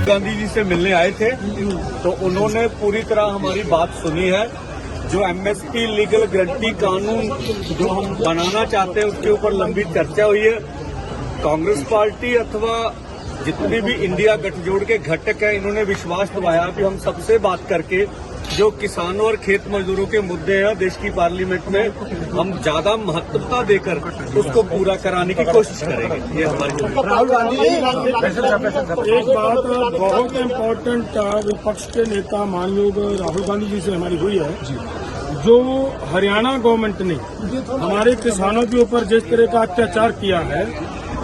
गांधी जी से मिलने आए थे, तो उन्होंने पूरी तरह हमारी बात सुनी है। जो एमएसपी लीगल गारंटी कानून जो हम बनाना चाहते हैं उसके ऊपर लंबी चर्चा हुई है। कांग्रेस पार्टी अथवा जितने भी इंडिया गठजोड़ के घटक है, इन्होंने विश्वास दिलाया कि हम सबसे बात करके जो किसानों और खेत मजदूरों के मुद्दे हैं देश की पार्लियामेंट में हम ज्यादा महत्वता देकर उसको पूरा कराने की कोशिश करेंगे। ये हमारी राहुल गांधी एक बात बहुत इम्पोर्टेंट विपक्ष के नेता मानयोग राहुल गांधी जी से हमारी हुई है। जो हरियाणा गवर्नमेंट ने हमारे किसानों के ऊपर जिस तरह का अत्याचार किया है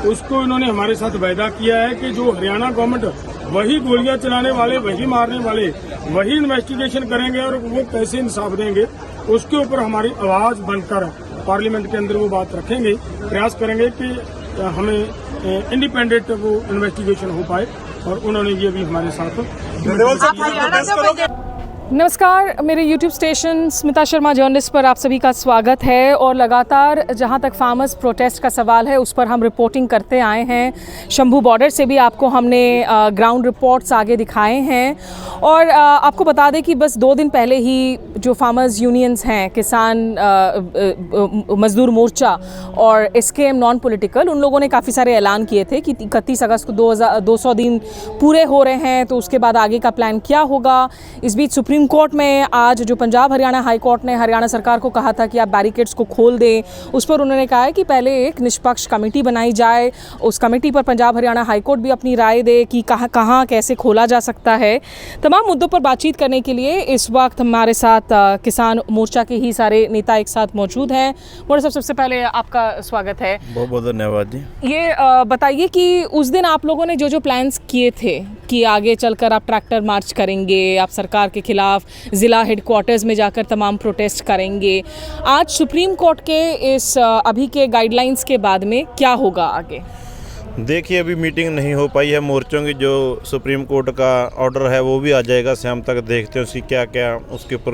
उसको इन्होंने हमारे साथ वायदा किया है कि जो हरियाणा गवर्नमेंट वही गोलियां चलाने वाले, वही मारने वाले, वही इन्वेस्टिगेशन करेंगे और वो कैसे इंसाफ देंगे उसके ऊपर हमारी आवाज बनकर पार्लियामेंट के अंदर वो बात रखेंगे। प्रयास करेंगे कि हमें इंडिपेंडेंट वो इन्वेस्टिगेशन हो पाए और उन्होंने ये भी हमारे साथ। नमस्कार, मेरे YouTube station Smita Sharma journalist पर आप सभी का स्वागत है। और लगातार जहां तक फार्मर्स प्रोटेस्ट का सवाल है उस पर हम रिपोर्टिंग करते आए हैं। शंभू बॉर्डर से भी आपको हमने ग्राउंड रिपोर्ट्स आगे दिखाए हैं। और आपको बता दें कि बस 2 दिन पहले ही जो फार्मर्स यूनियंस हैं, किसान मजदूर मोर्चा और SKM नॉन पॉलिटिकल, उन लोगों ने काफ़ी सारे ऐलान किए थे कि 31 अगस्त को 200 दिन पूरे हो रहे हैं, तो उसके बाद आगे का प्लान क्या होगा। इस बीच सुप्रीम कोर्ट में आज जो पंजाब हरियाणा हाई कोर्ट ने हरियाणा सरकार को कहा था कि आप बैरिकेड्स को खोल दें, उस पर उन्होंने कहा है कि पहले एक निष्पक्ष कमेटी बनाई जाए, उस कमेटी पर पंजाब हरियाणा हाई कोर्ट भी अपनी राय दे कि कहाँ कैसे खोला जा सकता है। तमाम मुद्दों पर बातचीत करने के लिए इस वक्त हमारे साथ किसान मोर्चा के ही सारे नेता एक साथ मौजूद हैं। मोर्चा साहब, सबसे पहले आपका स्वागत है। बहुत बहुत धन्यवाद जी। ये बताइए कि उस दिन आप लोगों ने जो प्लान्स किए थे कि आगे चलकर आप ट्रैक्टर मार्च करेंगे, आप सरकार के खिलाफ ज़िला हेडक्वार्टर्स में जाकर तमाम प्रोटेस्ट करेंगे, आज सुप्रीम कोर्ट के इस अभी के गाइडलाइंस के बाद में क्या होगा आगे? देखिए, अभी मीटिंग नहीं हो पाई है मोर्चों की। जो सुप्रीम कोर्ट का ऑर्डर है वो भी आ जाएगा शाम तक, देखते हैं उसकी क्या क्या उसके ऊपर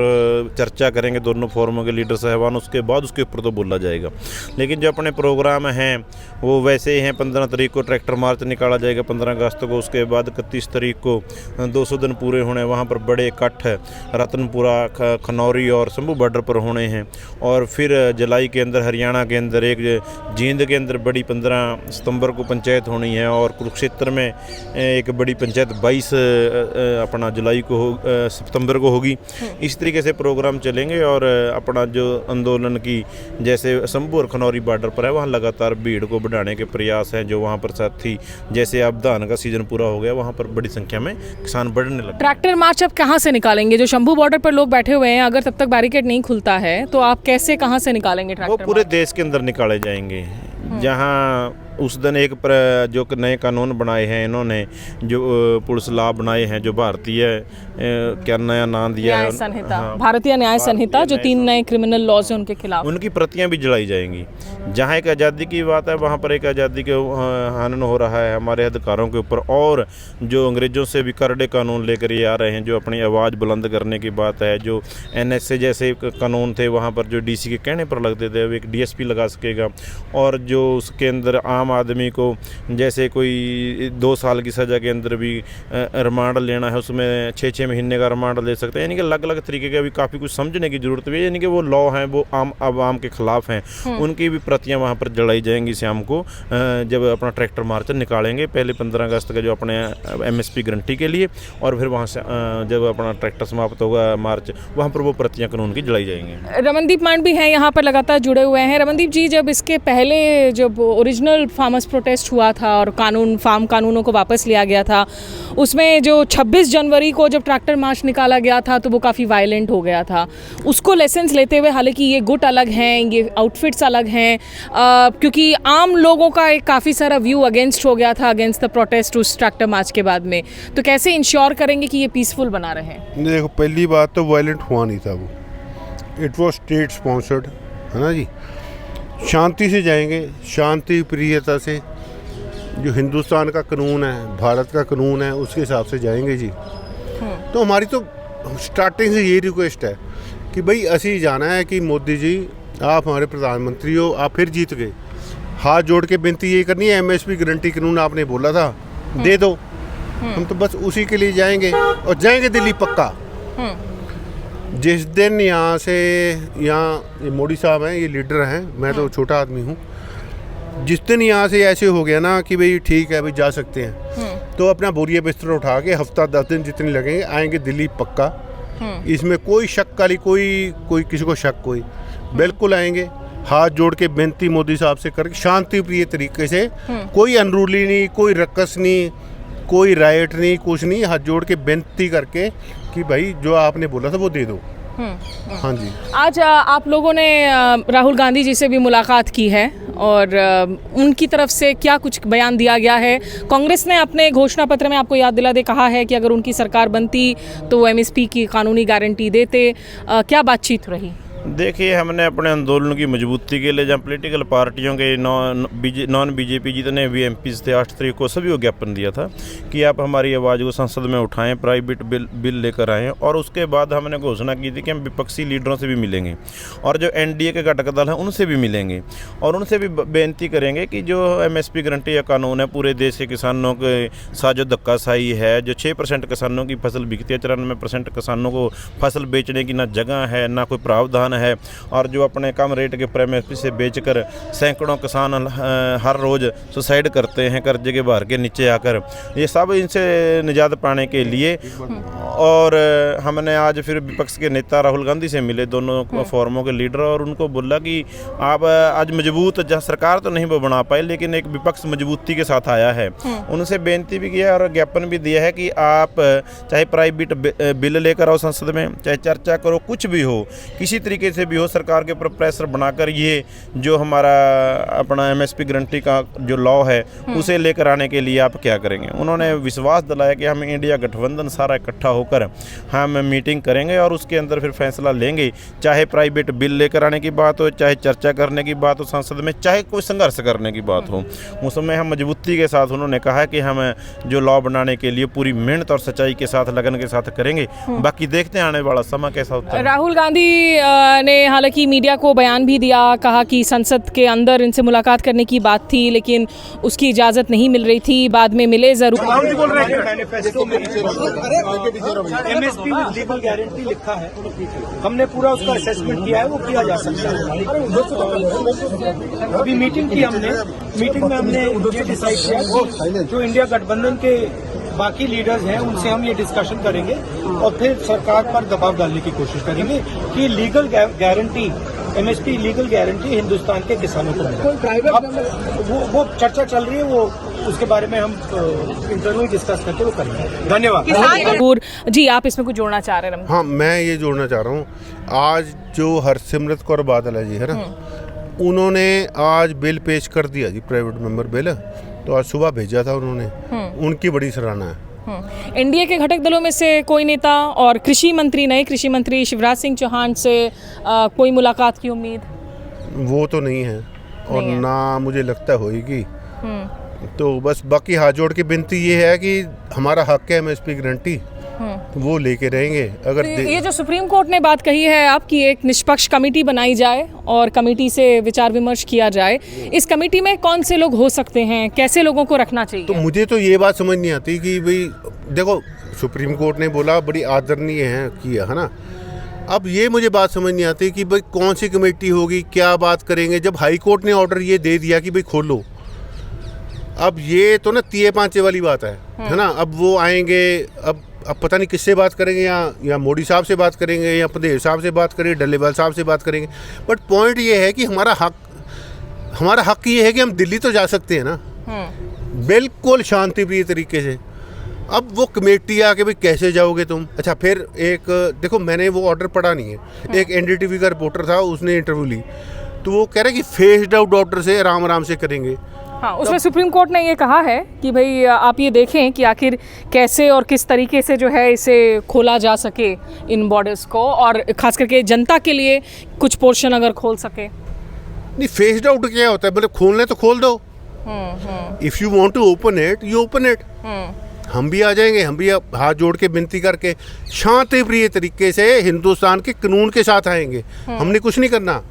चर्चा करेंगे दोनों फोरमों के लीडर साहबान, उसके बाद उसके ऊपर तो बोला जाएगा। लेकिन जो अपने प्रोग्राम हैं वो वैसे ही हैं। 15 तारीख को ट्रैक्टर मार्च निकाला जाएगा, 15 अगस्त को। उसके बाद 31 तारीख को 200 दिन पूरे होने, वहाँ पर बड़े इकट्ठ रतनपुरा, खनौरी और शंभू बॉर्डर पर होने हैं। और फिर जुलाई के अंदर हरियाणा के अंदर एक जींद के अंदर बड़ी 15 सितंबर को पंचायत होनी है, और कुरुक्षेत्र में एक बड़ी पंचायत 22 अपना जुलाई को सितंबर को होगी। इस तरीके से प्रोग्राम चलेंगे। और अपना जो आंदोलन की जैसे शंभू और खनौरी बॉर्डर पर है वहाँ लगातार भीड़ को बढ़ाने के प्रयास हैं। जो वहाँ पर साथी जैसे अब धान का सीजन पूरा हो गया, वहाँ पर बड़ी संख्या में किसान बढ़ने लगे। ट्रैक्टर मार्च अब कहाँ से निकालेंगे? जो शंभू बॉर्डर पर लोग बैठे हुए हैं, अगर तब तक बैरिकेड नहीं खुलता है तो आप कैसे कहाँ से निकालेंगे ट्रैक्टर? वो पूरे देश के अंदर निकाले जाएंगे। जहाँ उस दिन एक जो नए कानून बनाए हैं इन्होंने, जो पुलिस लॉ बनाए हैं, जो भारतीय क्या नया नाम दिया है, संहिता, भारतीय न्याय संहिता, जो 3 नए क्रिमिनल लॉज हैं उनके खिलाफ, उनकी प्रतियां भी जलाई जाएंगी। जहाँ एक आज़ादी की बात है वहाँ पर एक आज़ादी के हनन हो रहा है हमारे अधिकारों के ऊपर। और जो अंग्रेज़ों से भी करड़े कानून लेकर ये आ रहे हैं, जो अपनी आवाज़ बुलंद करने की बात है। जो NSA जैसे कानून थे वहाँ पर जो DC के कहने पर लगते थे, अब एक DSP लगा सकेगा। और जो उसके अंदर आम आदमी को जैसे कोई 2 साल की सज़ा के अंदर भी रिमांड लेना है, उसमें 6-6 महीने का रिमांड ले सकते हैं। यानी कि अलग अलग तरीके के अभी काफ़ी कुछ समझने की ज़रूरत भी है। यानी कि वो लॉ हैं वो आवाम के ख़िलाफ़ हैं, उनकी भी प्रतियां वहाँ पर जलाई जाएंगी शाम को, जब अपना ट्रैक्टर मार्च निकालेंगे पहले 15 अगस्त का जो अपने MSP गारंटी के लिए। और फिर वहाँ से जब अपना ट्रैक्टर समाप्त होगा मार्च, वहाँ पर वो प्रतियां कानून की जलाई जाएंगी। रमनदीप मान भी हैं यहाँ पर लगातार जुड़े हुए हैं। रमनदीप जी, जब इसके पहले जब ओरिजिनल फार्मर्स प्रोटेस्ट हुआ था और फार्म कानूनों को वापस लिया गया था, उसमें जो 26 जनवरी को जब ट्रैक्टर मार्च निकाला गया था तो वो काफ़ी वायलेंट हो गया था। उसको लेसन्स लेते हुए, हालांकि ये गुट अलग हैं, ये आउटफिट्स अलग हैं, क्योंकि आम लोगों का एक काफ़ी सारा व्यू अगेंस्ट हो गया था, अगेंस्ट द प्रोटेस्ट उस ट्रैक्टर मार्च के बाद में, तो कैसे इंश्योर करेंगे कि ये पीसफुल बना रहे? देखो, पहली बात तो वायलेंट हुआ नहीं था, वो इट वॉज स्टेट स्पॉन्सर्ड, है ना जी। शांति से जाएंगे, शांति प्रियता से। जो हिंदुस्तान का कानून है, भारत का कानून है, उसके हिसाब से जाएंगे जी। तो हमारी तो स्टार्टिंग से ये रिक्वेस्ट है कि भाई असी जाना है कि मोदी जी आप हमारे प्रधानमंत्री हो, आप फिर जीत गए। हाथ जोड़ के बेनती ये करनी है, MSP गारंटी कानून आपने बोला था दे दो, हम तो बस उसी के लिए जाएंगे और जाएंगे दिल्ली पक्का। जिस दिन यहाँ से ये मोदी साहब हैं, ये लीडर हैं, मैं तो छोटा आदमी हूँ, जिस दिन यहाँ से ऐसे हो गया ना कि भाई ठीक है भाई जा सकते हैं, तो अपना बोरिया बिस्तर उठा के हफ्ता 10 दिन जितने लगेंगे आएंगे दिल्ली पक्का। इसमें कोई शक वाली कोई किसी को शक कोई बिल्कुल आएंगे। हाथ जोड़ के बेनती मोदी साहब से करके शांति प्रिय तरीके से, कोई अनरूली नहीं, कोई रक्कस नहीं, कोई राइट नहीं, कुछ नहीं, हाथ जोड़ के बेनती करके कि भाई जो आपने बोला था वो दे दो। हाँ जी। आज आप लोगों ने राहुल गांधी जी से भी मुलाकात की है और उनकी तरफ से क्या कुछ बयान दिया गया है? कांग्रेस ने अपने घोषणा पत्र में आपको याद दिला दे कहा है कि अगर उनकी सरकार बनती तो वो एमएसपी की कानूनी गारंटी देते। क्या बातचीत रही? देखिए, हमने अपने आंदोलन की मजबूती के लिए जहाँ पॉलिटिकल पार्टियों के नॉन बीजेपी जितने भी एमपीज थे 8 तारीख को सभी को ज्ञापन दिया था कि आप हमारी आवाज़ को संसद में उठाएं, प्राइवेट बिल लेकर आएँ। और उसके बाद हमने घोषणा की थी कि हम विपक्षी लीडरों से भी मिलेंगे और जो एनडीए के घटक दल हैं उनसे भी मिलेंगे और उनसे भी बेनती करेंगे कि जो एमएसपी गारंटी या कानून है पूरे देश के किसानों के साथ जो धक्काशाही है, जो 6% किसानों की फसल बिकती है, 94% किसानों को फसल बेचने की ना जगह है ना कोई प्रावधान है, और जो अपने कम रेट के एमएसपी से बेचकर सैकड़ों किसान हर रोज़ सुसाइड करते हैं कर्जे के भार के नीचे आकर, ये सब इनसे निजात पाने के लिए। और हमने आज फिर विपक्ष के नेता राहुल गांधी से मिले, दोनों फोरमों के लीडर, और उनको बोला कि आप आज मजबूत, जहाँ सरकार तो नहीं वो बना पाए लेकिन एक विपक्ष मजबूती के साथ आया है, उनसे बेनती भी किया और ज्ञापन भी दिया है कि आप चाहे प्राइवेट बिल लेकर आओ संसद में, चाहे चर्चा करो, कुछ भी हो, किसी तरीके से भी हो, सरकार के ऊपर प्रेशर बनाकर ये जो हमारा अपना एमएसपी गारंटी का जो लॉ है उसे लेकर आने के लिए आप क्या करेंगे। उन्होंने विश्वास दिलाया कि हम इंडिया गठबंधन सारा इकट्ठा होकर हम मीटिंग करेंगे और उसके अंदर फिर फैसला लेंगे, चाहे प्राइवेट बिल लेकर आने की बात हो, चाहे चर्चा करने की बात हो संसद में, चाहे कोई संघर्ष करने की बात हो, उसमें हम मजबूती के साथ, उन्होंने कहा कि हम जो लॉ बनाने के लिए पूरी मेहनत और सच्चाई के साथ, लगन के साथ करेंगे। बाकी देखते हैं आने वाला समय कैसा होता है। राहुल गांधी ने हालांकि मीडिया को बयान भी दिया, कहा कि संसद के अंदर इनसे मुलाकात करने की बात थी लेकिन उसकी इजाज़त नहीं मिल रही थी, बाद में मिले ज़रूर। एमएसपी में लीगल गारंटी लिखा है, हमने पूरा उसका असेसमेंट किया है, वो किया जा सकता है। अभी मीटिंग की हमने, मीटिंग में हमने ये डिसाइड किया कि जो इंडिया गठबंधन के बाकी लीडर्स हैं उनसे हम ये डिस्कशन करेंगे और फिर सरकार पर दबाव डालने की कोशिश करेंगे कि legal guarantee, MSP legal guarantee Hindustan के किसानों को मिले। अब वो चर्चा चल रही है, वो उसके बारे में हम इंटरव्यू डिस्कस करके वो करेंगे। धन्यवाद जी। आप इसमें कुछ जोड़ना चाह रहे हैं? हाँ, मैं ये जोड़ना चाह रहा हूँ, आज जो हरसिमरत कौर बादल है जी, है ना, उन्होंने आज बिल पेश कर दिया जी, प्राइवेट मेंबर बिल, तो आज सुबह भेजा था उन्होंने, उनकी बड़ी सराहना है। एनडीए के घटक दलों में से कोई नेता और कृषि मंत्री, नए कृषि मंत्री शिवराज सिंह चौहान से कोई मुलाकात की उम्मीद? वो तो नहीं है और ना मुझे लगता होगी। तो बस बाकी हाथ जोड़ के विनती ये है कि हमारा हक है एमएसपी गारंटी, वो लेके रहेंगे। अगर ये जो सुप्रीम कोर्ट ने बात कही है आपकी, एक निष्पक्ष कमेटी बनाई जाए और कमेटी से विचार विमर्श किया जाए, इस कमेटी में कौन से लोग हो सकते हैं, कैसे लोगों को रखना चाहिए? तो मुझे तो ये बात समझ नहीं आती कि भाई देखो, सुप्रीम कोर्ट ने बोला, बड़ी आदरणीय है किया, है ना, अब ये मुझे बात समझ नहीं आती कि भाई कौन सी कमेटी होगी, क्या बात करेंगे, जब हाई कोर्ट ने ऑर्डर ये दे दिया कि भाई खोलो। अब ये तो ना तिये पांचे वाली बात है ना। अब वो आएंगे, अब पता नहीं किससे बात करेंगे, या मोदी साहब से बात करेंगे, या पटेल साहब से बात करेंगे, डल्लेवाल साहब से बात करेंगे, बट पॉइंट ये है कि हमारा हक ये है कि हम दिल्ली तो जा सकते हैं ना, बिल्कुल शांतिप्रिय तरीके से। अब वो कमेटी आके भाई कैसे जाओगे तुम? अच्छा, फिर एक देखो, मैंने वो ऑर्डर पढ़ा नहीं है, एक एनडीटीवी का रिपोर्टर था, उसने इंटरव्यू ली, तो वो कह रहे कि फेस्ड आउट ऑर्डर से आराम से करेंगे। हाँ, उसमें सुप्रीम कोर्ट ने ये कहा है कि भाई आप ये देखें कि आखिर कैसे और किस तरीके से जो है इसे खोला जा सके इन बॉर्डर्स को, और खास करके जनता के लिए कुछ पोर्शन अगर खोल सके। नहीं, फेस्ड आउट क्या होता है? मतलब खोलने तो खोल दो, if you want to open it you open it. हम भी आ जाएंगे, हम भी हाथ जोड़ के विनती करके शांति प्रिय तरीके से हिंदुस्तान के कानून के साथ आएंगे। हमने कुछ नहीं करना,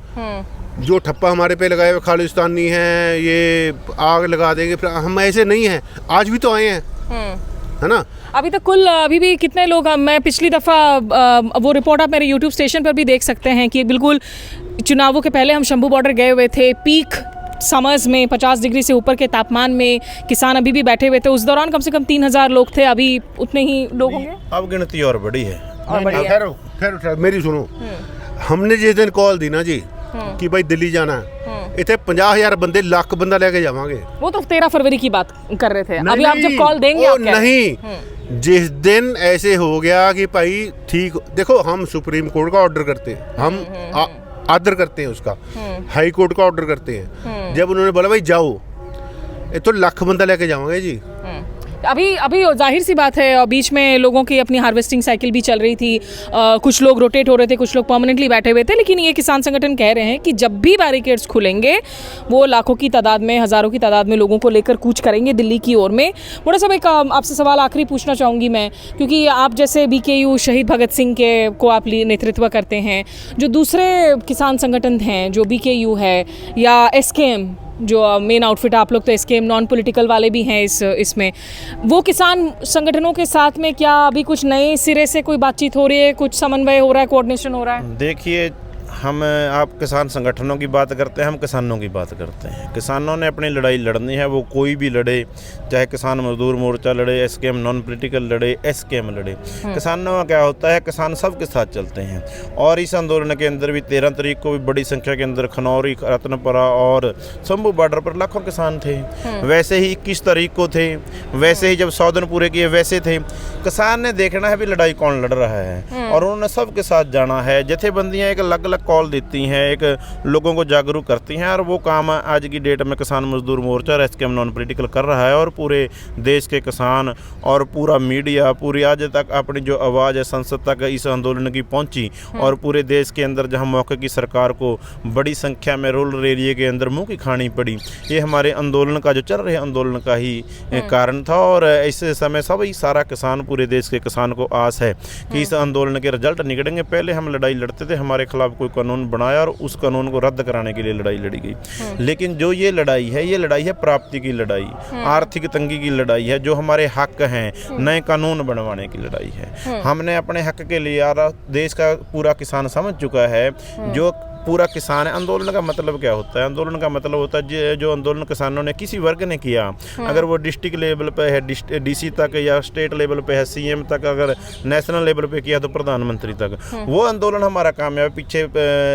जो ठप्पा हमारे पे लगाए हुए खालिस्तानी है, ये आग लगा देंगे, फिर हम ऐसे नहीं हैं। आज भी तो आए हैं, है ना। अभी तक कुल अभी भी कितने लोग, मैं पिछली दफ़ा वो रिपोर्ट आप मेरे यूट्यूब स्टेशन पर भी देख सकते हैं कि बिल्कुल चुनावों के पहले हम शंभू बॉर्डर गए हुए थे, पीक समर्स में 50 डिग्री से ऊपर के तापमान में किसान अभी भी बैठे हुए थे। उस दौरान कम से कम 3000 लोग थे, अभी उतने ही लोग होंगे। अब गिनती और बड़ी है। और बढ़िया। खैर मेरी सुनो, हमने जिस दिन कॉल दी ना जी कि भाई दिल्ली जाना है, इतने 50,000 बंदे, लाख बंदा लेके जावांगे। वो तो 13 फरवरी की बात कर रहे थे। नहीं, अभी आप जब कॉल देंगे ओ आप क्या? नहीं, जिस दिन ऐसे हो गया कि भाई ठीक, देखो हम सुप्रीम कोर्ट का ऑर्डर करते हैं, हम आदर करते हैं उसका, हाई कोर्ट का ऑर्डर करते हैं। जब उन्होंने बोला भाई जाओ, ये तो लाख बंदा लेके जाओगे जी। अभी जाहिर सी बात है, बीच में लोगों की अपनी हार्वेस्टिंग साइकिल भी चल रही थी, कुछ लोग रोटेट हो रहे थे, कुछ लोग परमानेंटली बैठे हुए थे। लेकिन ये किसान संगठन कह रहे हैं कि जब भी बैरिकेड्स खुलेंगे वो लाखों की तादाद में, हज़ारों की तादाद में लोगों को लेकर कूच करेंगे दिल्ली की ओर में। बड़ा साहब, एक आपसे सवाल आखिरी पूछना चाहूँगी मैं, क्योंकि आप जैसे BKU शहीद भगत सिंह के को आप नेतृत्व करते हैं, जो दूसरे किसान संगठन हैं, जो BKU है या SKM, जो मेन आउटफिट आप लोग तो SKM नॉन पॉलिटिकल वाले भी हैं इसमें, वो किसान संगठनों के साथ में क्या अभी कुछ नए सिरे से कोई बातचीत हो रही है, कुछ समन्वय हो रहा है, कोऑर्डिनेशन हो रहा है? देखिए, आप किसान संगठनों की बात करते हैं, हम किसानों की बात करते हैं। किसानों ने अपनी लड़ाई लड़नी है, वो कोई भी लड़े, चाहे किसान मजदूर मोर्चा लड़े, SKM नॉन पॉलिटिकल लड़े, SKM लड़े। किसानों का क्या होता है, किसान सबके साथ चलते हैं। और इस आंदोलन के अंदर भी 13 तारीख को भी बड़ी संख्या के अंदर खनौरी, रत्नपुरा और शंभू बॉर्डर पर लाखों किसान थे। वैसे ही 21 तारीख को थे, वैसे ही जब 100 दिन पूरे किए वैसे थे। किसान ने देखना है भी लड़ाई कौन लड़ रहा है, और उन्होंने सबके साथ जाना है। जथेबंदियाँ एक अलग अलग कॉल देती हैं, एक लोगों को जागरूक करती हैं, और वो काम आज की डेट में किसान मजदूर मोर्चा और SKM नॉन पॉलिटिकल कर रहा है। और पूरे देश के किसान और पूरा मीडिया, पूरी आज तक अपनी जो आवाज़ है संसद तक इस आंदोलन की पहुंची, और पूरे देश के अंदर जहां मौके की सरकार को बड़ी संख्या में रूरल एरिया के अंदर मुँह की खानी पड़ी, ये हमारे आंदोलन का जो चल रहे आंदोलन का ही कारण था। और इस समय सभी सारा किसान, पूरे देश के किसान को आस है कि इस आंदोलन के रिजल्ट निकलेंगे। पहले हम लड़ाई लड़ते थे, हमारे खिलाफ कोई कानून बनाया और उस कानून को रद्द कराने के लिए लड़ाई लड़ी गई। लेकिन जो ये लड़ाई है प्राप्ति की लड़ाई, आर्थिक तंगी की लड़ाई है, जो हमारे हक हैं नए कानून बनवाने की लड़ाई है। हमने अपने हक के लिए, यार देश का पूरा किसान समझ चुका है, जो पूरा किसान है। आंदोलन का मतलब क्या होता है? आंदोलन का मतलब होता है जो आंदोलन किसानों ने किसी वर्ग ने किया, अगर वो डिस्ट्रिक्ट लेवल पे है, DC तक, या स्टेट लेवल पे है, CM तक, अगर नेशनल लेवल पे किया तो प्रधानमंत्री तक, वो आंदोलन हमारा कामयाब। पीछे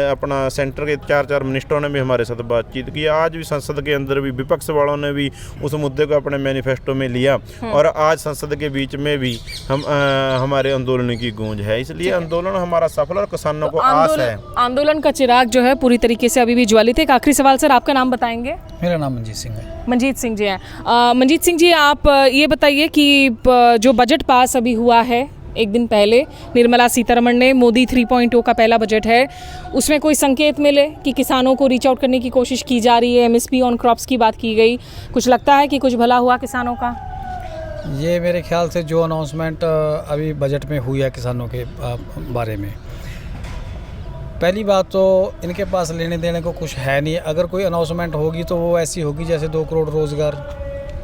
अपना सेंटर के 4 मिनिस्टरों ने भी हमारे साथ बातचीत की। आज भी संसद के अंदर भी विपक्ष वालों ने भी उस मुद्दे को अपने मैनिफेस्टो में लिया, और आज संसद के बीच में भी हमारे आंदोलन की गूंज है। इसलिए आंदोलन हमारा सफल, और किसानों को आस है। आंदोलन का चिराग जो है पूरी तरीके से अभी भी ज्वलित है। एक आखिरी सवाल सर, आपका नाम बताएंगे? मेरा नाम मंजीत सिंह है। मंजीत सिंह जी हैं। मंजीत सिंह जी, आप ये बताइए कि जो बजट पास अभी हुआ है एक दिन पहले निर्मला सीतारमण ने, मोदी 3.0 का पहला बजट है, उसमें कोई संकेत मिले कि किसानों को रीच आउट करने की कोशिश की जा रही है? MSP ऑन क्रॉप्स की बात की गई, कुछ लगता है कि कुछ भला हुआ किसानों का? ये मेरे ख्याल से जो अनाउंसमेंट अभी बजट में हुई है किसानों के बारे में, पहली बात तो इनके पास लेने देने को कुछ है नहीं। अगर कोई अनाउंसमेंट होगी तो वो ऐसी होगी जैसे 2 करोड़ रोज़गार,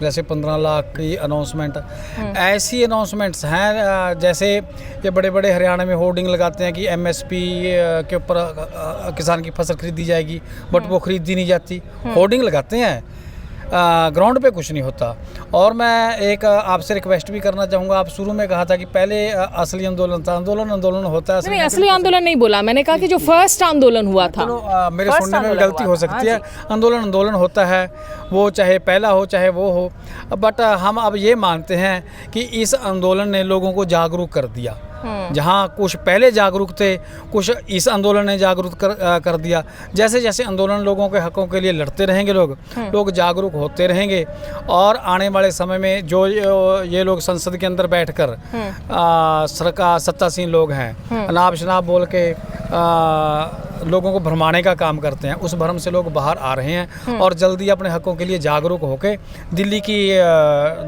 जैसे 15 लाख की अनाउंसमेंट। ऐसी अनाउंसमेंट्स हैं जैसे ये बड़े बड़े हरियाणा में होर्डिंग लगाते हैं कि MSP के ऊपर किसान की फसल खरीदी जाएगी, बट वो खरीदी नहीं जाती। होर्डिंग लगाते हैं, ग्राउंड पे कुछ नहीं होता। और मैं एक आपसे रिक्वेस्ट भी करना चाहूँगा, आप शुरू में कहा था कि पहले असली आंदोलन था, आंदोलन होता है। नहीं, असली आंदोलन नहीं बोला मैंने, कहा कि जो फर्स्ट आंदोलन हुआ था। मेरे सुनने में गलती हो सकती है। आंदोलन होता है, वो चाहे पहला हो चाहे वो हो, बट हम अब ये मानते हैं कि इस आंदोलन ने लोगों को जागरूक कर दिया। जहाँ कुछ पहले जागरूक थे, कुछ इस आंदोलन ने जागरूक कर दिया। जैसे जैसे आंदोलन लोगों के हकों के लिए लड़ते रहेंगे, लोग जागरूक होते रहेंगे, और आने वाले समय में जो ये लोग संसद के अंदर बैठकर सरकार सत्तासीन लोग हैं, अनाप शनाप बोल के लोगों को भरमाने का काम करते हैं, उस भ्रम से लोग बाहर आ रहे हैं और जल्दी अपने हकों के लिए जागरूक होकर दिल्ली की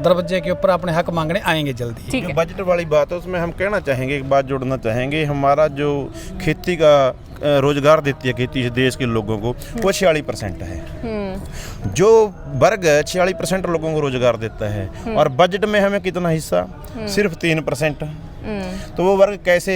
दरवाजे के ऊपर अपने हक मांगने आएंगे जल्दी। ठीक जो है। बजट वाली बात है उसमें हम कहना चाहेंगे, एक बात जोड़ना चाहेंगे, हमारा जो खेती का रोजगार देती है खेती इस देश के लोगों को वो 46% है। जो वर्ग 46% लोगों को रोजगार देता है और बजट में हमें कितना हिस्सा, सिर्फ 3%। तो वो वर्ग कैसे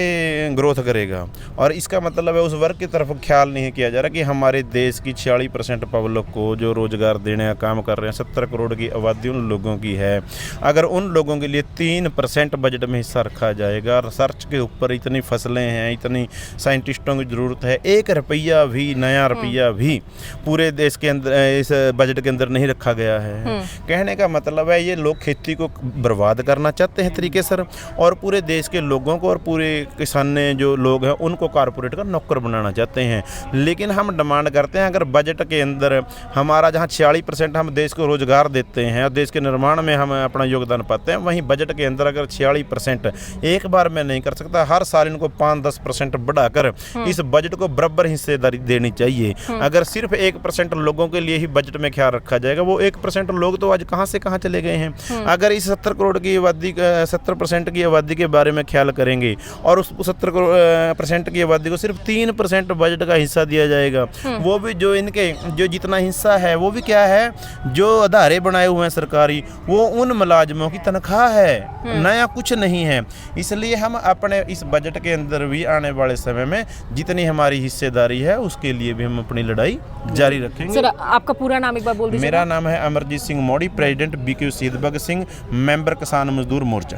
ग्रोथ करेगा? और इसका मतलब है उस वर्ग की तरफ ख्याल नहीं किया जा रहा कि हमारे देश की 46% पब्लिक को जो रोजगार देने का काम कर रहे हैं, 70 करोड़ की आबादी उन लोगों की है। अगर उन लोगों के लिए 3% बजट में हिस्सा रखा जाएगा, रिसर्च के ऊपर इतनी फसलें हैं, इतनी साइंटिस्टों की ज़रूरत है, 1 रुपया भी, नया रुपया भी पूरे देश के अंदर इस बजट के अंदर नहीं रखा गया है। कहने का मतलब है ये लोग खेती को बर्बाद करना चाहते हैं तरीके से, और पूरे देश के लोगों को और पूरे किसान जो लोग हैं उनको कारपोरेट का नौकर बनाना चाहते हैं। लेकिन हम डिमांड करते हैं अगर बजट के अंदर हमारा जहां 46% हम देश को रोजगार देते हैं और देश के निर्माण में हम अपना योगदान पाते हैं, वहीं बजट के अंदर अगर 46% एक बार में नहीं कर सकता, हर साल इनको 5-10% बढ़ाकर इस बजट को बराबर हिस्सेदारी देनी चाहिए। अगर सिर्फ 1% लोगों के लिए ही बजट में ख्याल रखा जाएगा, वो 1% लोग तो आज कहाँ से कहाँ चले गए हैं। अगर इस 70 करोड़ की आबादी 70% की आबादी के बारे में ख्याल करेंगे और उस 70% की आबादी को सिर्फ 3% बजट का हिस्सा दिया जाएगा, वो भी जो इनके जो जितना हिस्सा है वो भी क्या है, जो अदारे बनाए हुए हैं सरकारी, वो उन मुलाजमों की तनख्वाह है, नया कुछ नहीं है। इसलिए हम अपने इस बजट के अंदर भी आने वाले समय में जितनी हमारी हिस्सेदारी है उसके लिए भी हम अपनी लड़ाई जारी रखेंगे। सर, आपका पूरा नाम एक बार बोल दीजिए। मेरा नाम है अमरजीत सिंह मोड़ी, प्रेसिडेंट BQ शहीद Bhagat Singh, member Kisan Mazdoor Morcha.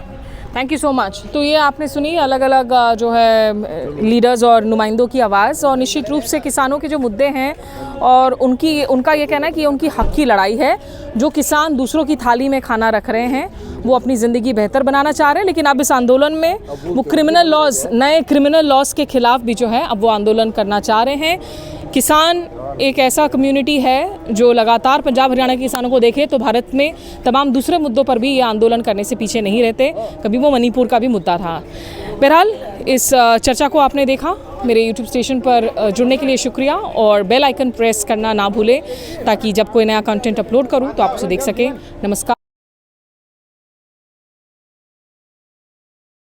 Thank you so much. तो ये आपने सुनी अलग अलग जो है लीडर्स और नुमाइंदों की आवाज़, और निश्चित रूप से किसानों के जो मुद्दे हैं और उनका ये कहना है कि उनकी हक की लड़ाई है। जो किसान दूसरों की थाली में खाना रख रहे हैं वो अपनी ज़िंदगी बेहतर बनाना चाह रहे हैं, लेकिन अब इस आंदोलन में वो क्रिमिनल लॉज, नए क्रिमिनल लॉज के खिलाफ भी जो है अब वो आंदोलन करना चाह रहे हैं। किसान एक ऐसा कम्युनिटी है जो लगातार पंजाब हरियाणा के किसानों को देखे तो भारत में तमाम दूसरे मुद्दों पर भी ये आंदोलन करने से पीछे नहीं रहते। कभी वो मणिपुर का भी मुद्दा था। बहरहाल इस चर्चा को आपने देखा। मेरे YouTube स्टेशन पर जुड़ने के लिए शुक्रिया, और बेल आइकन प्रेस करना ना भूलें ताकि जब कोई नया कंटेंट अपलोड करूं तो आप उसे देख सकें। नमस्कार।